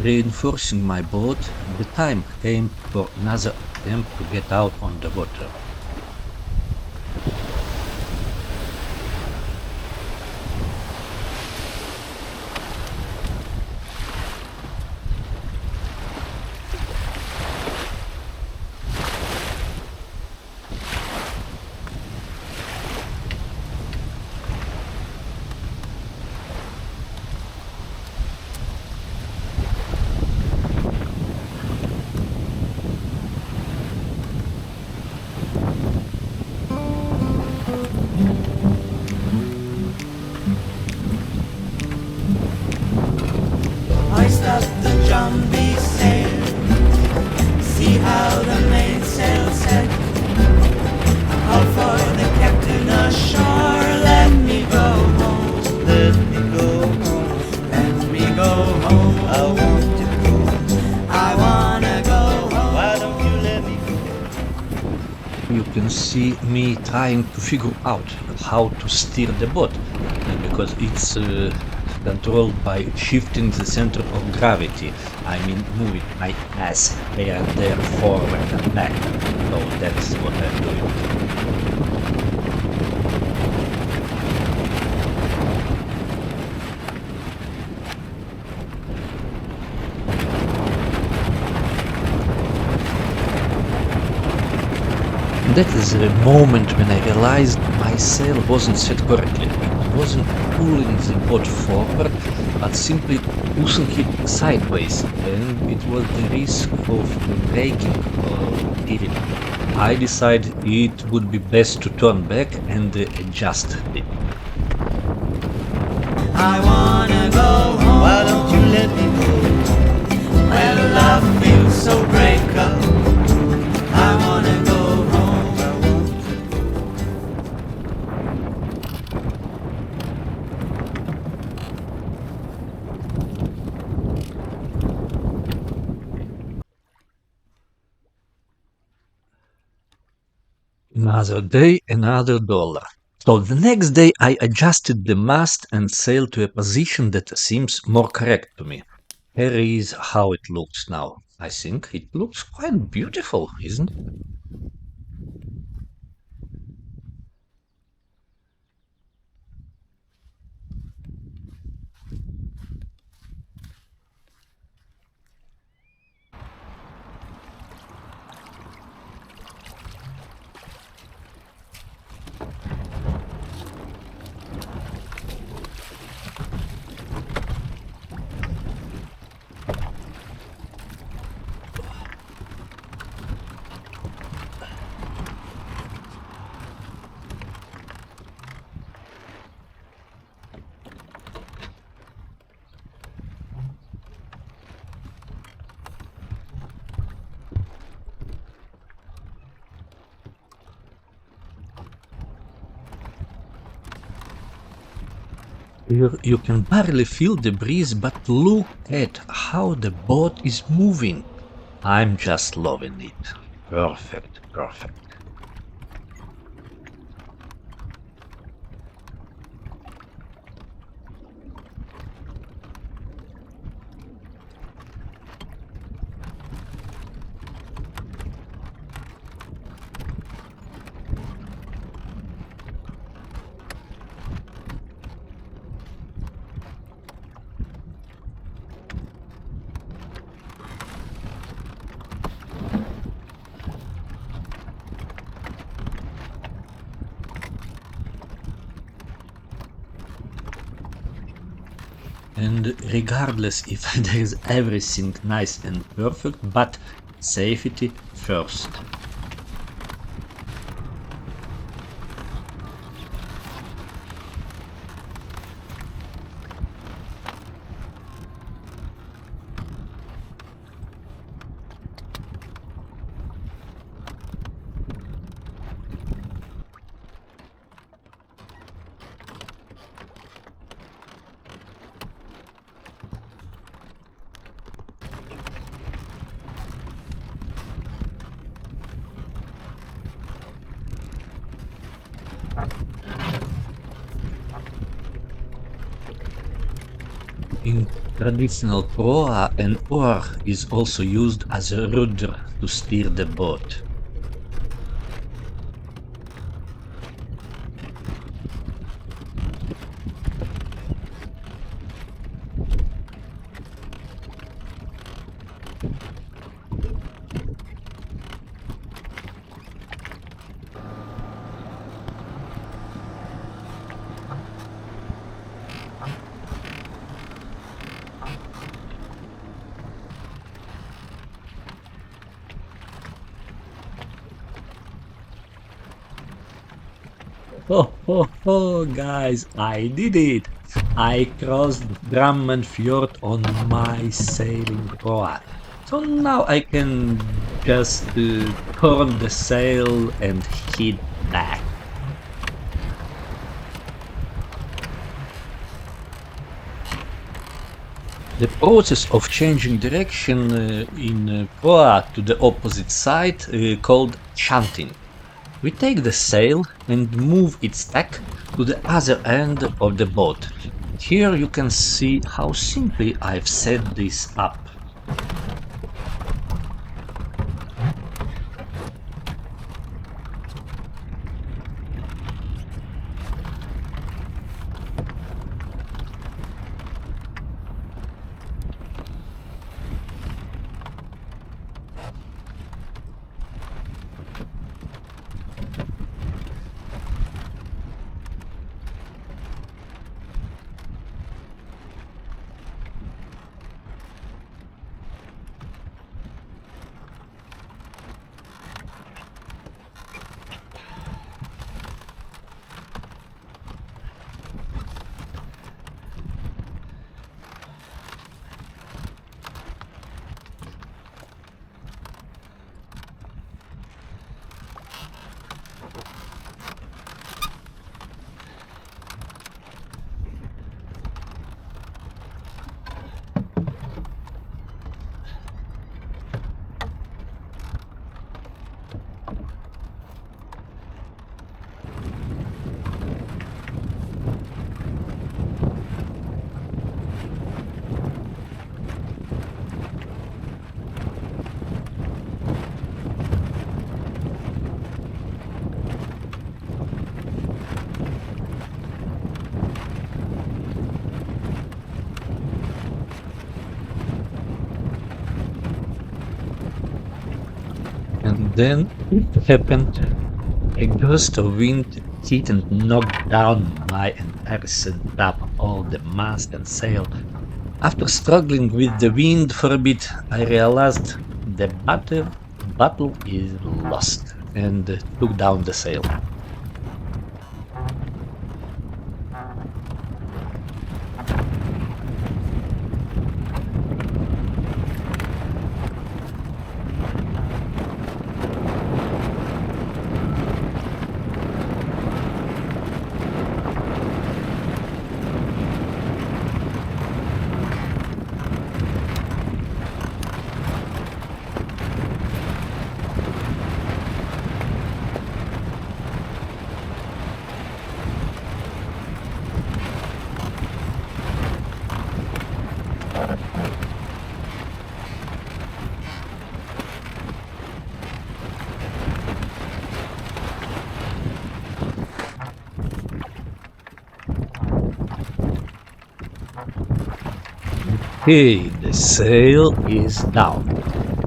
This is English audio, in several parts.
Reinforcing my boat, the time came for another attempt to get out on the water. Hoist up the jumbie sail, see how the mainsail set. Call for the captain ashore, let me go home, let me go home, let me go home. I want to go, I wanna go home. Why don't you let me go? You can see me trying to figure out how to steer the boat because it's controlled by shifting the center of gravity. I mean, moving my ass here and there, forward and back. So that's what I'm doing. That is the moment when I realized my sail wasn't set correctly. It wasn't pulling the boat forward, but simply pushing it sideways, and it was the risk of breaking or tearing. I decided it would be best to turn back and adjust it. I wanna go home. Why don't you let me go? Well, love feels so break up. I wanna go home. I want to go. Another day, another dollar. So the next day I adjusted the mast and sail to a position that seems more correct to me. Here is how it looks now. I think it looks quite beautiful, isn't it? You can barely feel the breeze, but look at how the boat is moving. I'm just loving it. Perfect, perfect. And regardless if there is everything nice and perfect, but safety first. Traditional proa and oar is also used as a rudder to steer the boat. Oh, guys, I did it! I crossed Drammenfjord on my sailing proa. So now I can just turn the sail and head back. The process of changing direction in proa to the opposite side called shunting. We take the sail and move its tack to the other end of the boat. Here you can see how simply I've set this up. And then it happened. A gust of wind hit and knocked down my entire setup, all the mast and sail. After struggling with the wind for a bit, I realized the battle is lost and took down the sail. Hey, the sail is down.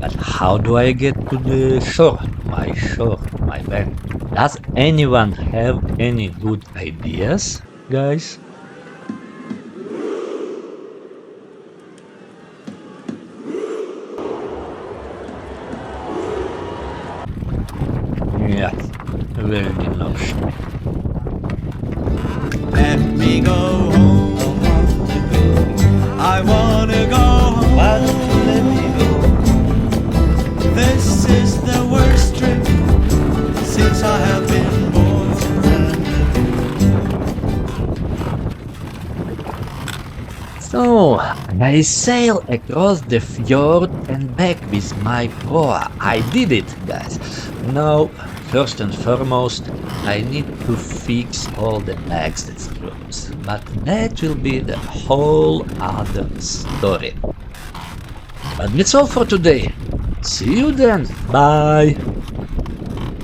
But how do I get to the shore? My bank. Does anyone have any good ideas, guys? Yeah, very nice. Let me go home. I wanna go home. Why don't you let me go? This is the worst trip since I have been born. So, I sail across the fjord and back with my proa. I did it, guys. Now, first and foremost, I need to fix all the bags that dropped, but that will be the whole other story. But that's all for today. See you then. Bye.